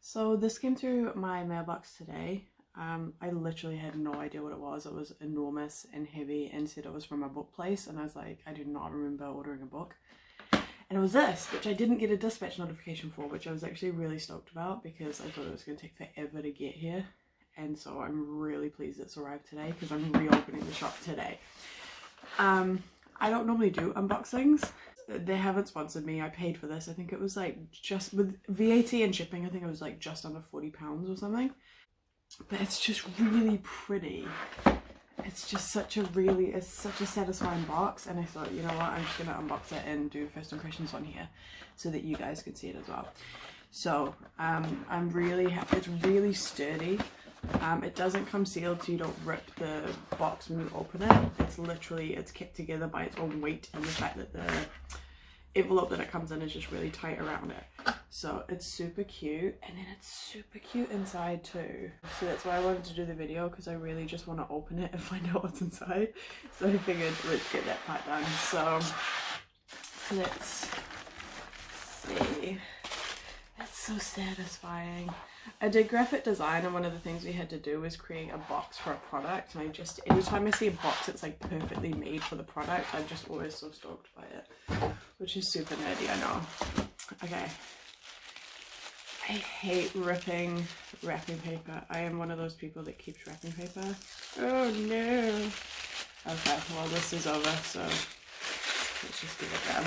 So this came through my mailbox today. I literally had no idea what it was. It was enormous and heavy and said it was from a book place, and I was like, I do not remember ordering a book. And it was this, which I didn't get a dispatch notification for, which I was actually really stoked about because I thought it was going to take forever to get here. And so I'm really pleased it's arrived today because I'm reopening the shop today. I don't normally do unboxings. They haven't sponsored me. I paid for this. I think it was like just with VAT and shipping, I think it was like just under £40 or something. But it's just really pretty. It's just it's such a satisfying box, and I thought, you know what, I'm just gonna unbox it and do first impressions on here so that you guys can see it as well. So I'm really happy. It's really sturdy. It doesn't come sealed, so you don't rip the box when you open it. It's kept together by its own weight and the fact that the envelope that it comes in is just really tight around it. So it's super cute, and then it's super cute inside too. So that's why I wanted to do the video, because I really just want to open it and find out what's inside. So I figured let's get that part done. So let's see. That's so satisfying. I did graphic design, and one of the things we had to do was create a box for a product, and anytime I see a box that's like perfectly made for the product, I'm just always so stoked by it, which is super nerdy, I know. Okay, I hate ripping wrapping paper. I am one of those people that keeps wrapping paper. Oh no. Okay, well this is over, so let's just give it done.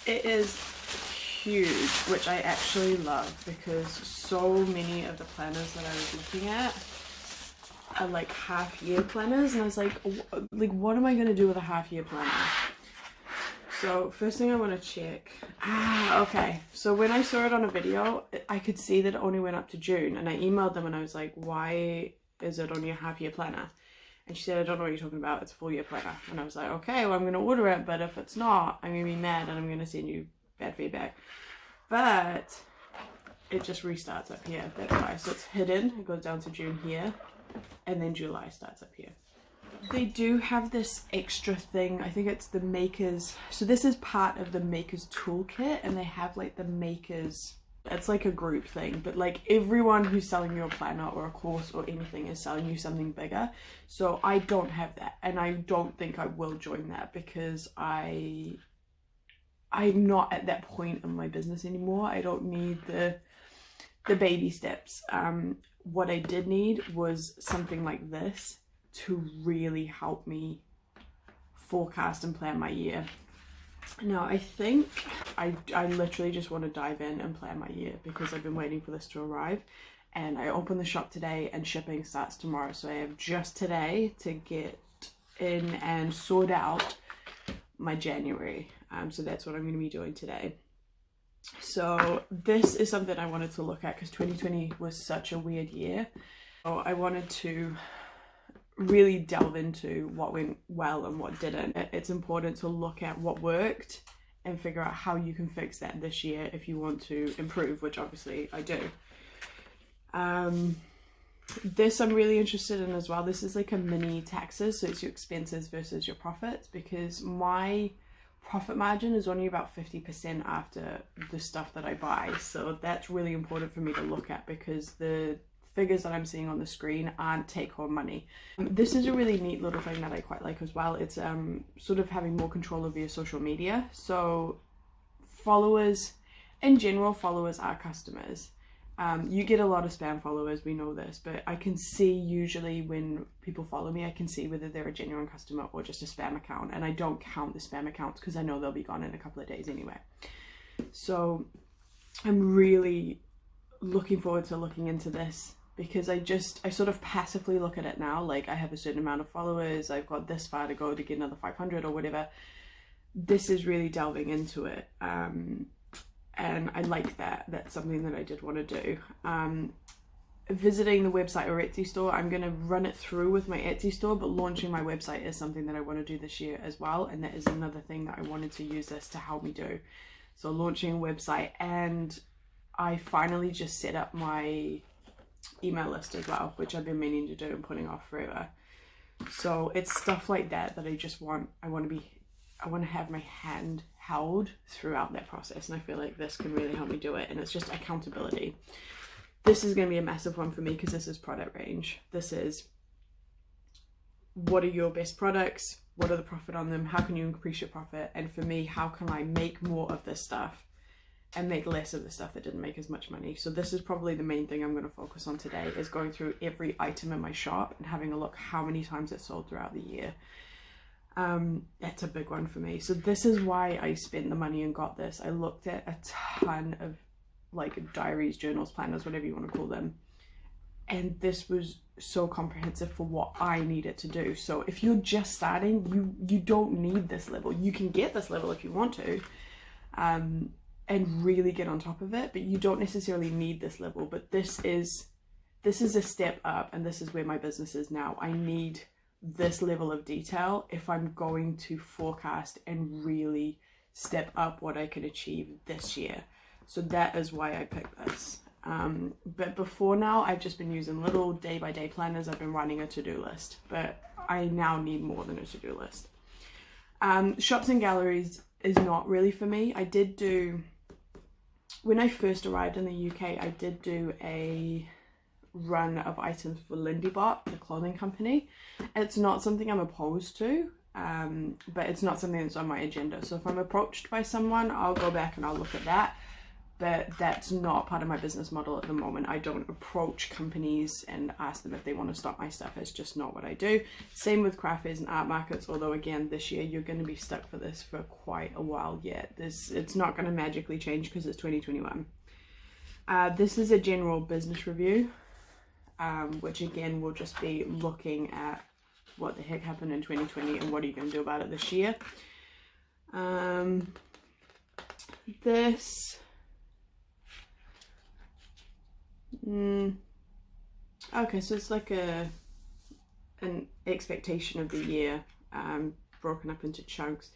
It is huge, which I actually love, because so many of the planners that I was looking at are like half-year planners, and I was like what am I going to do with a half-year planner? So first thing I want to check, okay, so when I saw it on a video, I could see that it only went up to June, and I emailed them and I was like, why is it only a half-year planner? And she said, I don't know what you're talking about, it's a full-year planner. And I was like, okay, well I'm going to order it, but if it's not, I'm going to be mad and I'm going to send you bad feedback. But it just restarts up here, that's why. So it's hidden, it goes down to June here, and then July starts up here. They do have this extra thing, I think it's the makers, so this is part of the makers toolkit, and they have like the makers, it's like a group thing, but like everyone who's selling you a planner or a course or anything is selling you something bigger. So I don't have that, and I don't think I will join that, because I'm not at that point in my business anymore. I don't need the baby steps. What I did need was something like this to really help me forecast and plan my year. Now I think I literally just want to dive in and plan my year, because I've been waiting for this to arrive, and I open the shop today and shipping starts tomorrow. So I have just today to get in and sort out my January. So that's what I'm going to be doing today. So this is something I wanted to look at, because 2020 was such a weird year. So I wanted to really delve into what went well and what didn't. It's important to look at what worked and figure out how you can fix that this year if you want to improve, which obviously I do. This I'm really interested in as well. This is like a mini taxes, so it's your expenses versus your profits, because my profit margin is only about 50% after the stuff that I buy. So that's really important for me to look at, because the figures that I'm seeing on the screen aren't take-home money. This is a really neat little thing that I quite like as well. It's sort of having more control over your social media. So followers, in general, followers are customers. You get a lot of spam followers, we know this, but I can see usually when people follow me, I can see whether they're a genuine customer or just a spam account, and I don't count the spam accounts because I know they'll be gone in a couple of days anyway. So I'm really looking forward to looking into this, because I sort of passively look at it now, like I have a certain amount of followers, I've got this far to go to get another 500 or whatever. This is really delving into it. And I like that. That's something that I did want to do. Visiting the website or Etsy store, I'm going to run it through with my Etsy store, but launching my website is something that I want to do this year as well, and that is another thing that I wanted to use this to help me do. So launching a website, and I finally just set up my email list as well, which I've been meaning to do and putting off forever. So it's stuff like that that I want to be I want to have my hand held throughout that process, and I feel like this can really help me do it. And it's just accountability. This is going to be a massive one for me because this is product range. This is, what are your best products? What are the profit on them? How can you increase your profit? And for me, how can I make more of this stuff and make less of the stuff that didn't make as much money? So this is probably the main thing I'm going to focus on today, is going through every item in my shop and having a look how many times it's sold throughout the year. That's a big one for me. So this is why I spent the money and got this. I looked at a ton of like diaries, journals, planners, whatever you want to call them. And this was so comprehensive for what I needed to do. So if you're just starting, you don't need this level. You can get this level if you want to, and really get on top of it, but you don't necessarily need this level. But this is a step up, and this is where my business is now. I need this level of detail if I'm going to forecast and really step up what I can achieve this year. So that is why I picked this. But before now, I've just been using little day-by-day planners. I've been running a to-do list, but I now need more than a to-do list. Shops and galleries is not really for me. I did do, when I first arrived in the UK, I did do a run of items for Lindybot, the clothing company. It's not something I'm opposed to, but it's not something that's on my agenda. So if I'm approached by someone, I'll go back and I'll look at that. But that's not part of my business model at the moment. I don't approach companies and ask them if they want to stock my stuff. It's just not what I do. Same with craft fairs and art markets, although again, this year you're going to be stuck for this for quite a while yet. It's not going to magically change because it's 2021. This is a general business review, which again will just be looking at what the heck happened in 2020 and what are you going to do about it this year. Okay, so it's like an expectation of the year, broken up into chunks,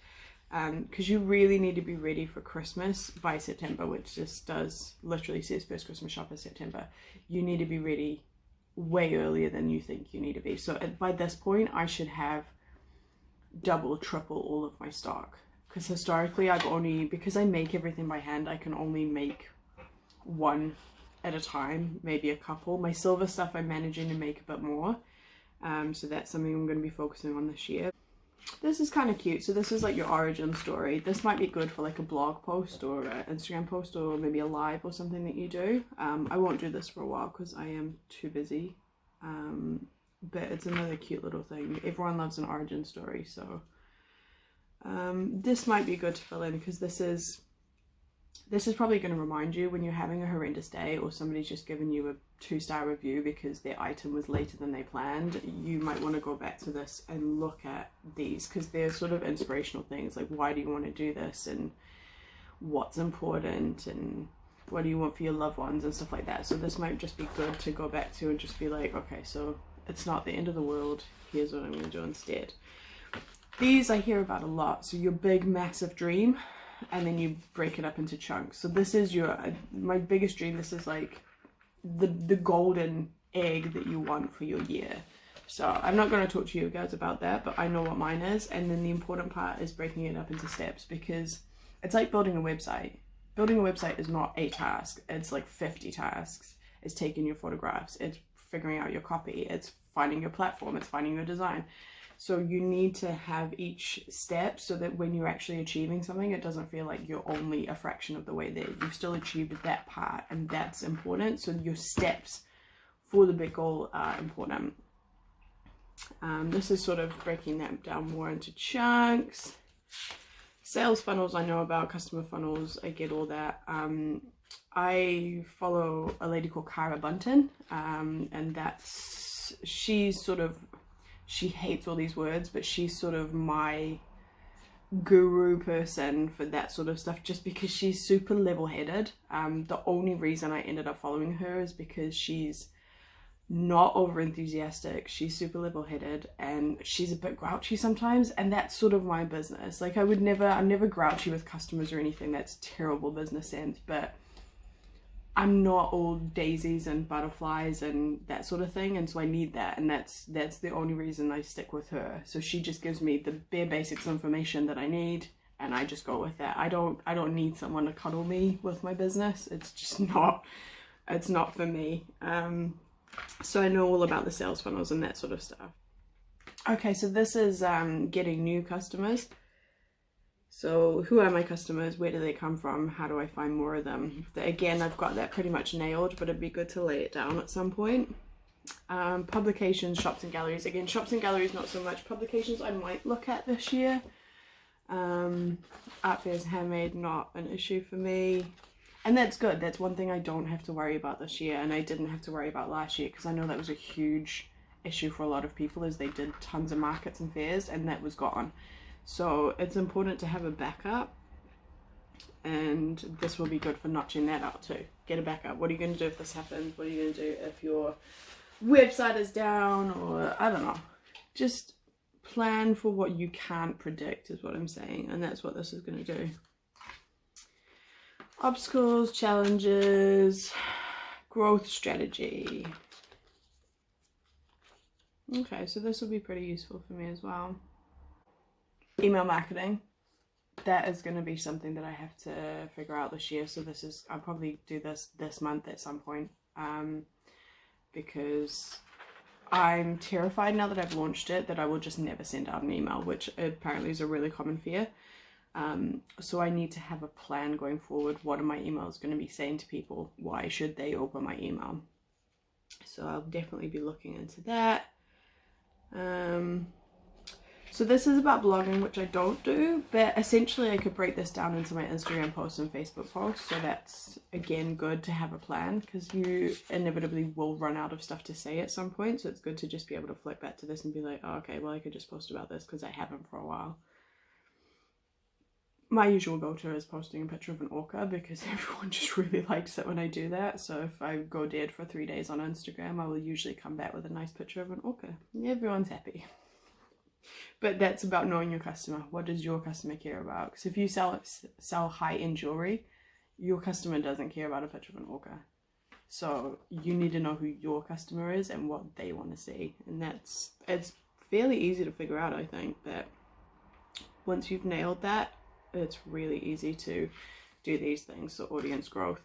because you really need to be ready for Christmas by September, which just literally says first Christmas shop is September. You need to be ready way earlier than you think you need to be. So by this point, I should have double, triple all of my stock, because historically because I make everything by hand, I can only make one at a time, maybe a couple. My silver stuff I'm managing to make a bit more, so that's something I'm going to be focusing on this year. This is kind of cute. So this is like your origin story. This might be good for like a blog post or an Instagram post or maybe a live or something that you do. I won't do this for a while because I am too busy, but it's another cute little thing. Everyone loves an origin story, so this might be good to fill in, because this is probably going to remind you when you're having a horrendous day or somebody's just given you a 2-star review because their item was later than they planned. You might want to go back to this and look at these, because they're sort of inspirational things, like why do you want to do this and what's important and what do you want for your loved ones and stuff like that. So this might just be good to go back to and just be like, okay, so it's not the end of the world, here's what I'm going to do instead. These I hear about a lot. So your big massive dream, and then you break it up into chunks. So this is my biggest dream. This is like the golden egg that you want for your year. So I'm not going to talk to you guys about that, but I know what mine is. And then the important part is breaking it up into steps, because it's like building a website. Building a website is not a task. It's like 50 tasks. It's taking your photographs. It's figuring out your copy. It's finding your platform. It's finding your design. So you need to have each step so that when you're actually achieving something, it doesn't feel like you're only a fraction of the way there. You've still achieved that part, and that's important. So your steps for the big goal are important. This is sort of breaking that down more into chunks. Sales funnels I know about, customer funnels, I get all that. I follow a lady called Cara Bunton, and she hates all these words, but she's sort of my guru person for that sort of stuff, just because she's super level-headed. The only reason I ended up following her is because she's not over enthusiastic. She's super level-headed, and she's a bit grouchy sometimes, and that's sort of my business. Like I'm never grouchy with customers or anything. That's terrible business sense, but I'm not all daisies and butterflies and that sort of thing, and so I need that, and that's the only reason I stick with her. So she just gives me the bare basics information that I need, and I just go with that. I don't need someone to cuddle me with my business. It's just not, it's not for me. So I know all about the sales funnels and that sort of stuff. Okay, so this is getting new customers. So who are my customers? Where do they come from? How do I find more of them? Again, I've got that pretty much nailed, but it'd be good to lay it down at some point. Publications, shops and galleries. Again, shops and galleries not so much. Publications I might look at this year. Art fairs, handmade, not an issue for me. And that's good. That's one thing I don't have to worry about this year, and I didn't have to worry about last year, because I know that was a huge issue for a lot of people, as they did tons of markets and fairs and that was gone. So it's important to have a backup, and this will be good for notching that out too. Get a backup. What are you going to do if this happens? What are you going to do if your website is down, or I don't know. Just plan for what you can't predict is what I'm saying, and that's what this is going to do. Obstacles, challenges, growth strategy. Okay, so this will be pretty useful for me as well. Email marketing, that is going to be something that I have to figure out this year. So this is, I'll probably do this month at some point, because I'm terrified now that I've launched it that I will just never send out an email, which apparently is a really common fear. So I need to have a plan going forward. What are my emails going to be saying to people? Why should they open my email? So I'll definitely be looking into that. So this is about blogging, which I don't do, but essentially I could break this down into my Instagram posts and Facebook posts. So that's, again, good to have a plan, because you inevitably will run out of stuff to say at some point. So it's good to just be able to flip back to this and be like, oh, okay, well, I could just post about this because I haven't for a while. My usual go-to is posting a picture of an orca, because everyone just really likes it when I do that. So if I go dead for 3 days on Instagram, I will usually come back with a nice picture of an orca. Everyone's happy. But that's about knowing your customer. What does your customer care about? Because if you sell high-end jewelry, your customer doesn't care about a picture of an orca. So you need to know who your customer is and what they want to see. And it's fairly easy to figure out, I think. But once you've nailed that, it's really easy to do these things. So audience growth.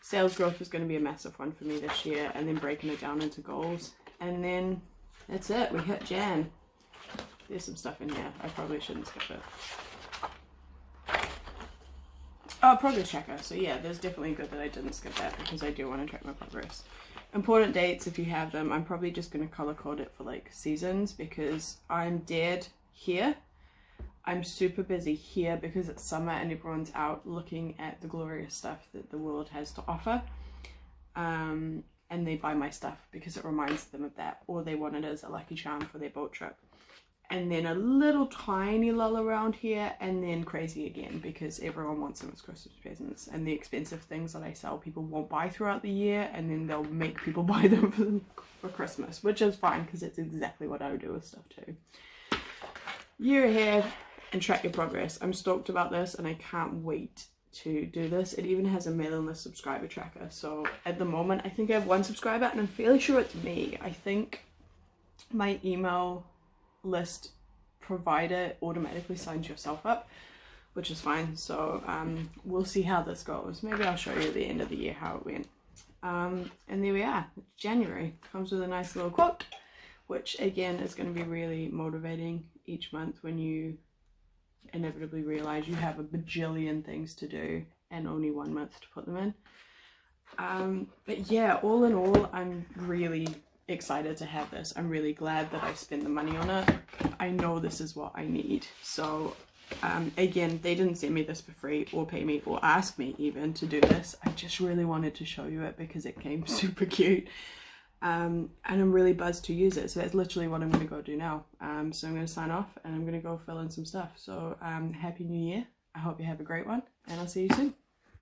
Sales growth is going to be a massive one for me this year. And then breaking it down into goals. And then that's it. We hit Jan. There's some stuff in here. I probably shouldn't skip it. Oh, progress tracker. So yeah, there's definitely good that I didn't skip that, because I do want to track my progress. Important dates, if you have them. I'm probably just going to color code it for like seasons, because I'm dead here. I'm super busy here because it's summer and everyone's out looking at the glorious stuff that the world has to offer. And they buy my stuff because it reminds them of that, or they want it as a lucky charm for their boat trip. And then a little tiny lull around here, and then crazy again, because everyone wants them as Christmas presents, and the expensive things that I sell people won't buy throughout the year, and then they'll make people buy them for Christmas, which is fine, because it's exactly what I would do with stuff too. Year ahead and track your progress. I'm stoked about this, and I can't wait to do this. It even has a mailing list subscriber tracker. So at the moment, I think I have 1 subscriber, and I'm fairly sure it's me. I think my email list provider automatically signs yourself up, which is fine. So we'll see how this goes. Maybe I'll show you at the end of the year how it went. And there we are. It's January. Comes with a nice little quote, which again is going to be really motivating each month when you inevitably realize you have a bajillion things to do and only 1 month to put them in. But yeah, all in all, I'm really excited to have this. I'm really glad that I spent the money on it. I know this is what I need. So again, they didn't send me this for free or pay me or ask me even to do this. I just really wanted to show you it because it came super cute. And I'm really buzzed to use it. So that's literally what I'm going to go do now. So I'm going to sign off and I'm going to go fill in some stuff. So happy new year. I hope you have a great one, and I'll see you soon.